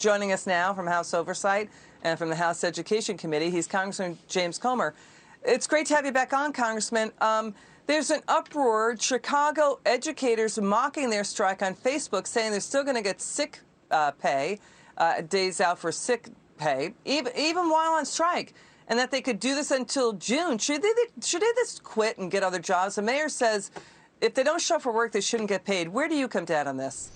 Joining us now from House Oversight and from the House Education Committee, he's Congressman James Comer. It's great to have you back on, Congressman. There's an uproar. Chicago educators mocking their strike on Facebook, saying they're still going to get sick pay, days out for sick pay, even while on strike, and that they could do this until June. Should they just quit and get other jobs? The mayor says if they don't show up for work, they shouldn't get paid. Where do you come down on this?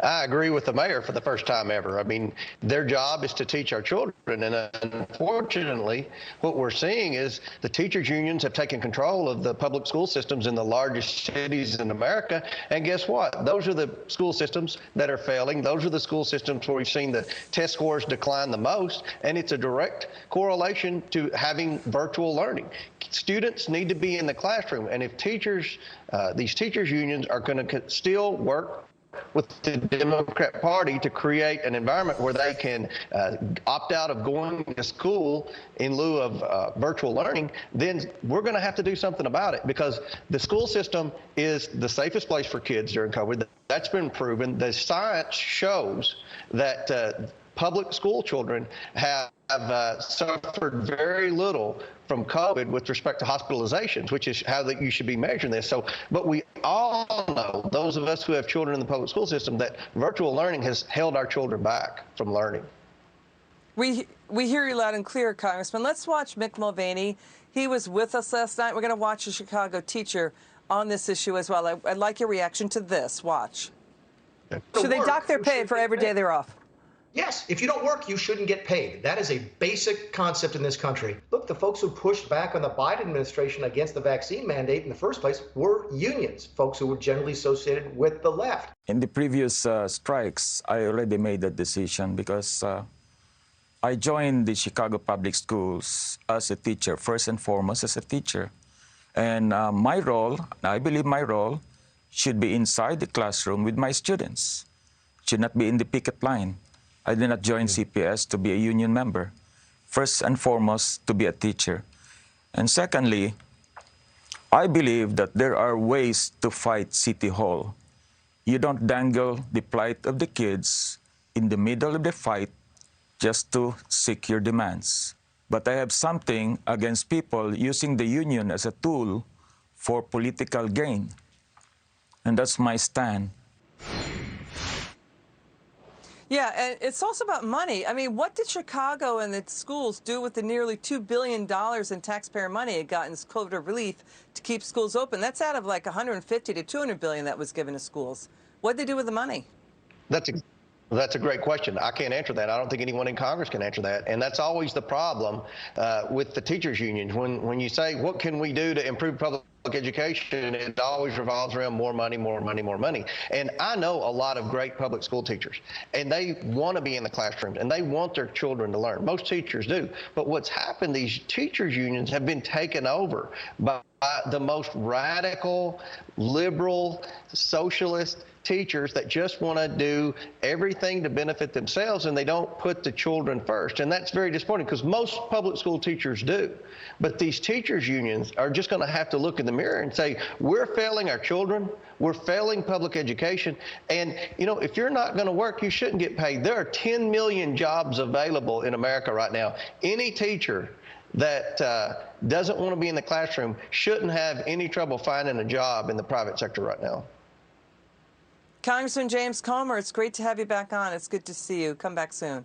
I agree with the mayor for the first time ever. I mean, their job is to teach our children. And unfortunately, what we're seeing is the teachers' unions have taken control of the public school systems in the largest cities in America. And guess what? Those are the school systems that are failing. Those are the school systems where we've seen the test scores decline the most. And it's a direct correlation to having virtual learning. Students need to be in the classroom. And if teachers, these teachers' unions are going to still work with the Democrat Party to create an environment where they can opt out of going to school in lieu of virtual learning, then we're going to have to do something about it, because the school system is the safest place for kids during COVID. That's been proven. The science shows that public school children have suffered very little from COVID with respect to hospitalizations, which is how that you should be measuring this. So, but we all know, those of us who have children in the public school system, that virtual learning has held our children back from learning. We hear you loud and clear, Congressman. Let's watch Mick Mulvaney. He was with us last night. We're going to watch a Chicago teacher on this issue as well. I'd like your reaction to this. Watch. Should they dock their pay for every day they're off? Yes, if you don't work, you shouldn't get paid. That is a basic concept in this country. Look, the folks who pushed back on the Biden administration against the vaccine mandate in the first place were unions, folks who were generally associated with the left. In the previous strikes, I already made that decision because I joined the Chicago Public Schools as a teacher, first and foremost as a teacher. And my role, I believe my role, should be inside the classroom with my students. Should not be in the picket line. I did not join CPS to be a union member. First and foremost, to be a teacher. And secondly, I believe that there are ways to fight City Hall. You don't dangle the plight of the kids in the middle of the fight just to seek your demands. But I have something against people using the union as a tool for political gain. And that's my stand. Yeah, and it's also about money. I mean, what did Chicago and its schools do with the nearly $2 billion in taxpayer money it got in COVID relief to keep schools open? That's out of like $150 to $200 billion that was given to schools. What did they do with the money? That's a great question. I can't answer that. I don't think anyone in Congress can answer that. And that's always the problem with the teachers' unions. When you say, what can we do to improve public education, it always revolves around more money, more money, more money. And I know a lot of great public school teachers, and they want to be in the classrooms, and they want their children to learn. Most teachers do. But what's happened, these teachers' unions have been taken over by the most radical, liberal, socialist teachers that just want to do everything to benefit themselves, and they don't put the children first. And that's very disappointing, because most public school teachers do. But these teachers' unions are just going to have to look in the mirror and say, we're failing our children, we're failing public education, and you know, if you're not going to work, you shouldn't get paid. There are 10 million jobs available in America right now. Any teacher that doesn't want to be in the classroom shouldn't have any trouble finding a job in the private sector right now. Congressman James Comer, it's great to have you back on. It's good to see you. Come back soon.